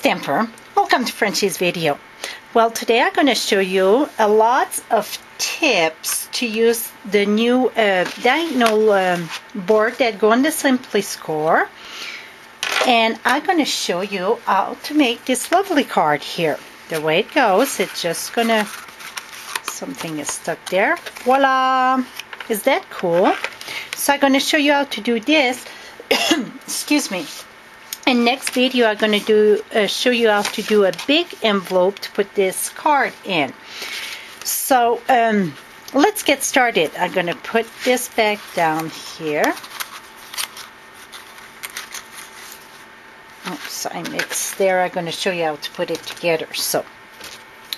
Stamper. Welcome to Frenchie's video. Well, today I'm going to show you a lot of tips to use the new diagonal board that go on the Simply Score. And I'm going to show you how to make this lovely card here. The way it goes, it's just going to, something is stuck there. Voila! Is that cool? So I'm going to show you how to do this. Excuse me. In next video, I'm going to show you how to do a big envelope to put this card in. So let's get started. I'm going to put this back down here. Oops, I mixed there. I'm going to show you how to put it together. So,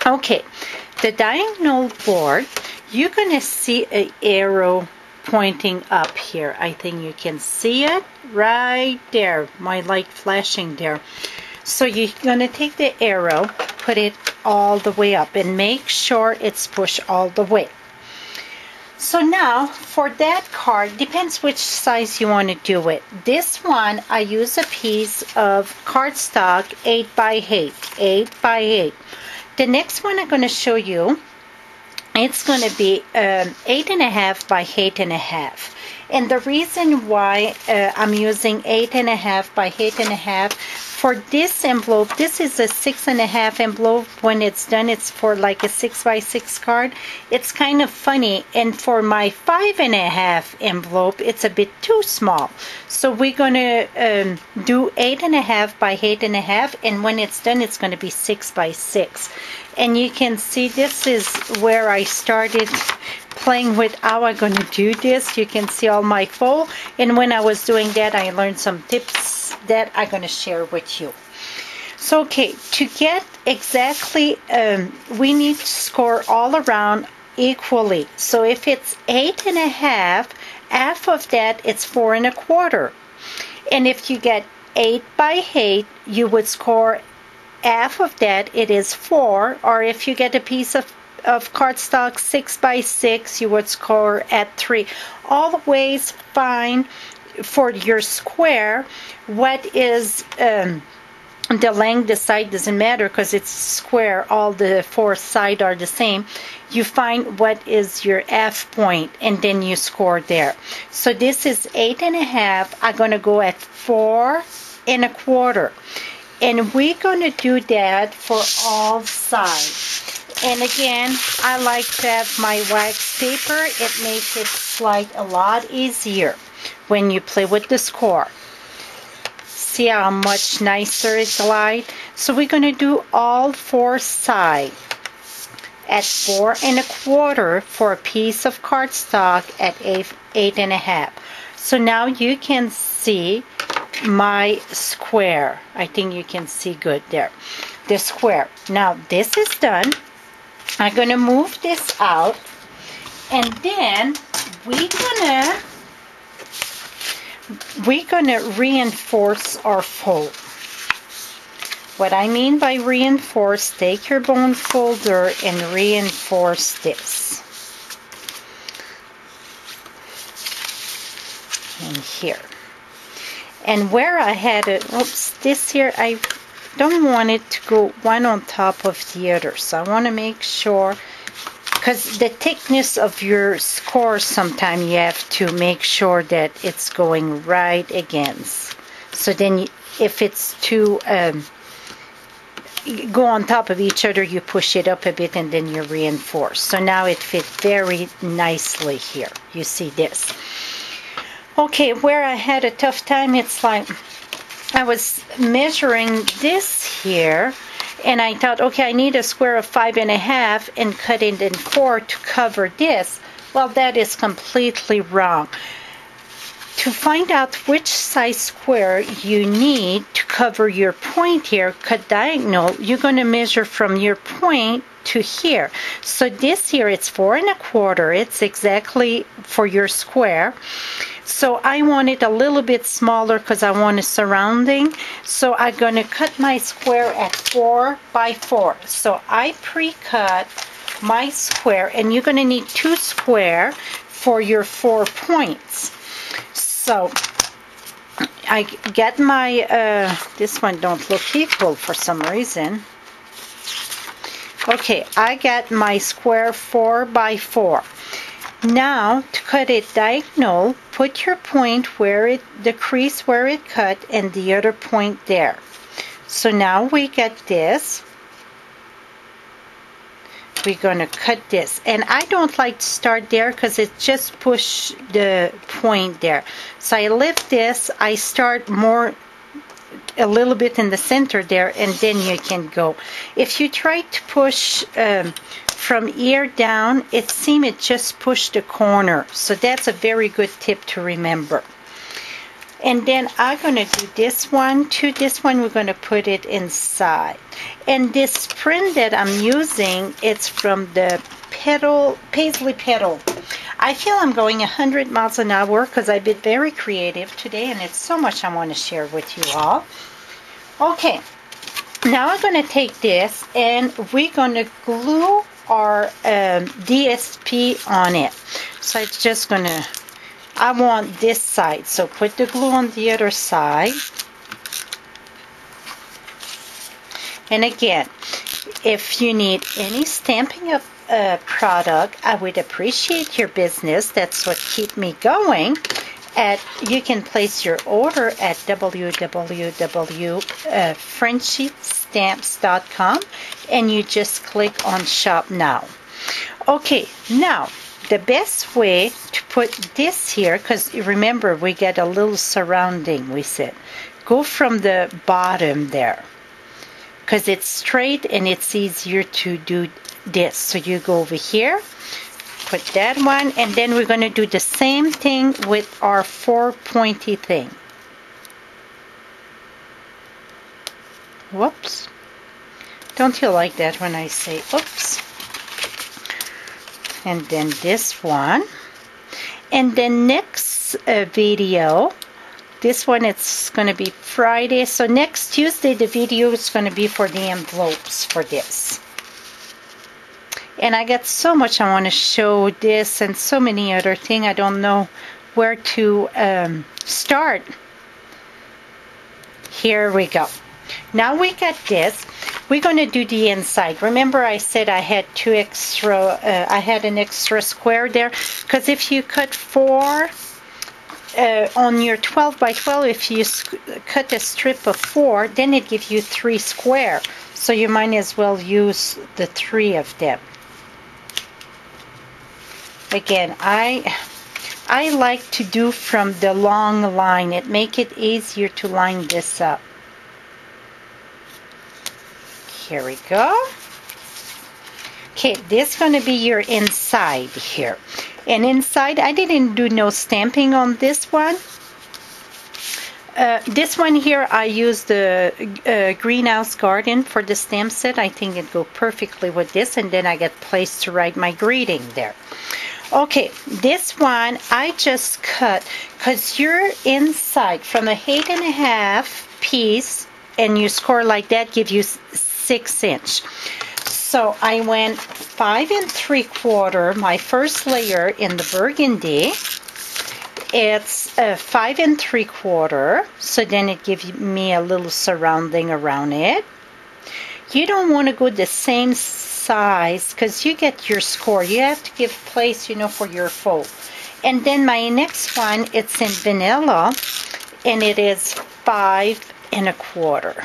okay, the diagonal board, you're going to see an arrow pointing up here. I think you can see it right there, my light flashing there. So you're going to take the arrow, put it all the way up, and make sure it's pushed all the way. So now for that card, depends which size you want to do it. This one, I use a piece of cardstock 8x8. The next one I'm going to show you, it's going to be 8.5 by 8.5. And the reason why I'm using 8.5 by 8.5 for this envelope, this is a 6.5 envelope. When it's done, it's for like a 6x6 card. It's kind of funny. And for my 5.5 envelope, it's a bit too small. So we're going to do 8.5 by 8.5. And when it's done, it's going to be 6x6. And you can see this is where I started playing with how I'm going to do this. You can see all my fold. And when I was doing that, I learned some tips that I'm going to share with you. So, okay, to get exactly, we need to score all around equally. So if it's 8.5, half of that, it's 4 1/4. And if you get 8 by 8, you would score half of that, it is 4, or if you get a piece of cardstock 6x6, you would score at 3. Always find for your square what is the length, the side doesn't matter because it's square, all the 4 sides are the same. You find what is your F point and then you score there. So this is 8.5. I'm going to go at 4 1/4. And we're going to do that for all sides. And again, I like to have my wax paper. It makes it slide a lot easier when you play with the score. See how much nicer it slides? So we're going to do all 4 sides at 4 1/4 for a piece of cardstock at 8.5. So now you can see my square. I think you can see good there. The square. Now this is done. I'm going to move this out, and then we're gonna reinforce our fold. What I mean by reinforce, take your bone folder and reinforce this. And here. And where I had it, oops, this here, I don't want it to go one on top of the other. So I want to make sure, because the thickness of your score, sometimes you have to make sure that it's going right against. So then if it's too, go on top of each other, you push it up a bit and then you reinforce. So now it fits very nicely here. You see this. Okay, where I had a tough time, it's like I was measuring this here, and I thought, okay, I need a square of 5.5 and cut it in 4 to cover this. Well, that is completely wrong. To find out which size square you need to cover your point here, cut diagonal, you're going to measure from your point to here. So this here, it's 4 1/4. It's exactly for your square. So I want it a little bit smaller because I want a surrounding. So I'm going to cut my square at 4 by 4. So I pre-cut my square, and you're going to need 2 square for your 4 points. So I get my, this one don't look equal for some reason. Okay, I got my square 4 by 4. Now, to cut it diagonal, put your point where the crease where it cut and the other point there. So now we get this. We're going to cut this. And I don't like to start there because it just push the point there. So I lift this, I start more a little bit in the center there, and then you can go. If you try to push from here down, it seems it just pushed the corner. So that's a very good tip to remember. And then I'm going to do this one too. This one we're going to put it inside. And this print that I'm using, it's from the Paisley Petal. I feel I'm going 100 miles an hour because I've been very creative today, and it's so much I want to share with you all. Okay, now I'm going to take this and we're going to glue our DSP on it. So it's just going to, I want this side, so put the glue on the other side. And again, if you need any Stampin' Up product, I would appreciate your business. That's what keeps me going. You can place your order at www.frenchiestamps.com and you just click on Shop Now. Okay, now the best way to put this here, because remember we get a little surrounding, we said, go from the bottom there, because it's straight and it's easier to do this. So you go over here, put that one, and then we're going to do the same thing with our 4 pointy thing. Whoops. Don't you like that when I say oops? And then this one. And then next video, this one it's going to be Friday. So next Tuesday the video is going to be for the envelopes for this. And I got so much I want to show this and so many other things. I don't know where to start. Here we go. Now we got this. We're going to do the inside. Remember I said I had I had an extra square there, because if you cut 4 on your 12 by 12, if you cut a strip of 4, then it gives you 3 square. So you might as well use the 3 of them. Again, I like to do from the long line. It makes it easier to line this up. Here we go. Okay, this is going to be your inside here. And inside, I didn't do no stamping on this one. This one here, I used the Greenhouse Garden for the stamp set. I think it go perfectly with this. And then I get place to write my greeting there. Okay, this one I just cut because you're inside from a 8.5 piece, and you score like that, give you 6 inch. So I went 5 3/4, my first layer in the burgundy. It's 5 3/4, so then it gives me a little surrounding around it. You don't want to go the same size because you get your score. You have to give place, for your fold. And then my next one, it's in vanilla, and it is 5 1/4.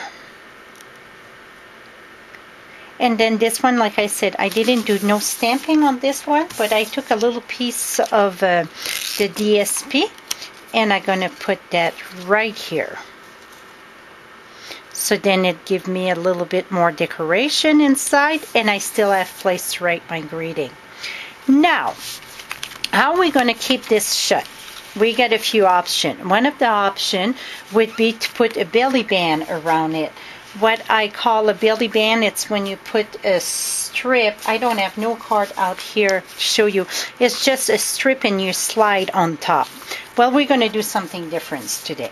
And then this one, like I said, I didn't do no stamping on this one, but I took a little piece of the DSP, and I'm going to put that right here. So then it gives me a little bit more decoration inside, and I still have place to write my greeting. Now, how are we going to keep this shut? We got a few options. One of the options would be to put a belly band around it. What I call a belly band, it's when you put a strip. I don't have no card out here to show you. It's just a strip and you slide on top. Well, we're going to do something different today.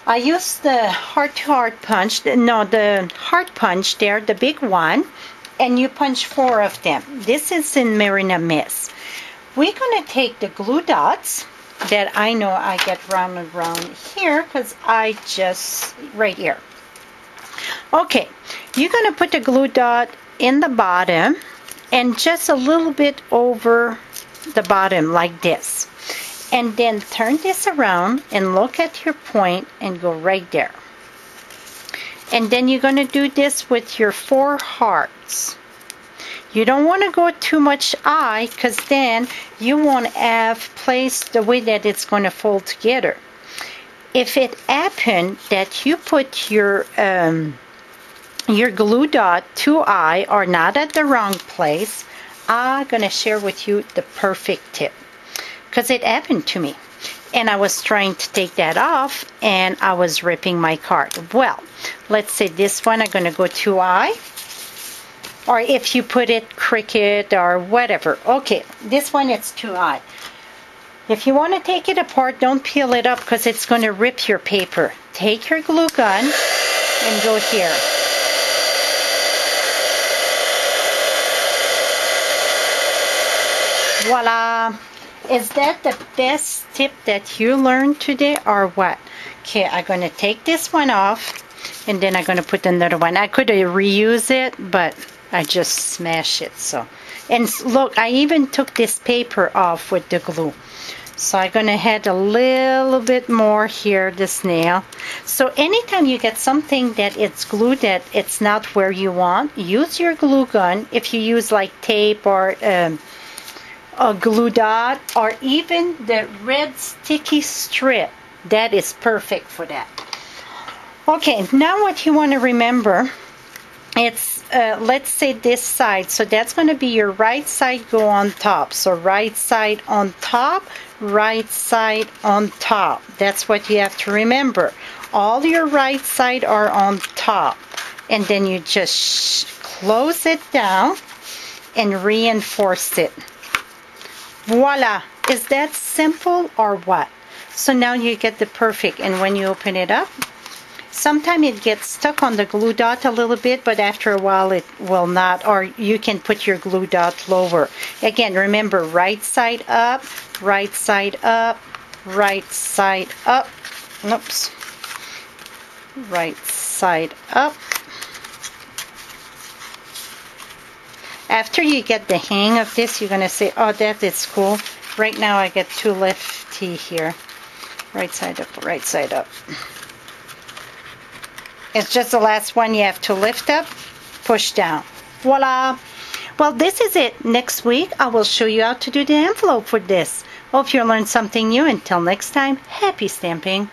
I used the heart-to-heart punch, the heart punch there, the big one, and you punch 4 of them. This is in Marina Mist. We're going to take the glue dots, that I know I get round and round here because I just, right here. Okay, you're going to put the glue dot in the bottom and just a little bit over the bottom like this. And then turn this around and look at your point and go right there. And then you're going to do this with your 4 hearts. You don't want to go too much eye because then you won't have placed the way that it's going to fold together. If it happened that you put your glue dot to eye or not at the wrong place, I'm going to share with you the perfect tip. Because it happened to me. And I was trying to take that off and I was ripping my card. Well, let's say this one I'm going to go to eye. Or if you put it cricket or whatever. Okay, this one it's to eye. If you want to take it apart, don't peel it up because it's going to rip your paper. Take your glue gun and go here. Voila! Is that the best tip that you learned today or what? Okay, I'm going to take this one off and then I'm going to put another one. I could reuse it, but I just smashed it. So, and look, I even took this paper off with the glue. So I'm going to add a little bit more here, this nail. So anytime you get something that it's glued that it's not where you want, use your glue gun. If you use like tape or a glue dot or even the red sticky strip, that is perfect for that. Okay, now what you want to remember, it's let's say this side, so that's going to be your right side go on top. So right side on top, right side on top. That's what you have to remember. All your right side are on top, and then you just close it down and reinforce it. Voila! Is that simple or what? So now you get the perfect, and when you open it up, sometimes it gets stuck on the glue dot a little bit, but after a while it will not, or you can put your glue dot lower. Again, remember, right side up, right side up, right side up. Oops. Right side up. After you get the hang of this, you're going to say, oh, that is cool. Right now I get too lefty here. Right side up, right side up. It's just the last one you have to lift up, push down. Voila! Well, this is it. Next week, I will show you how to do the envelope for this. Hope you learned something new. Until next time, happy stamping.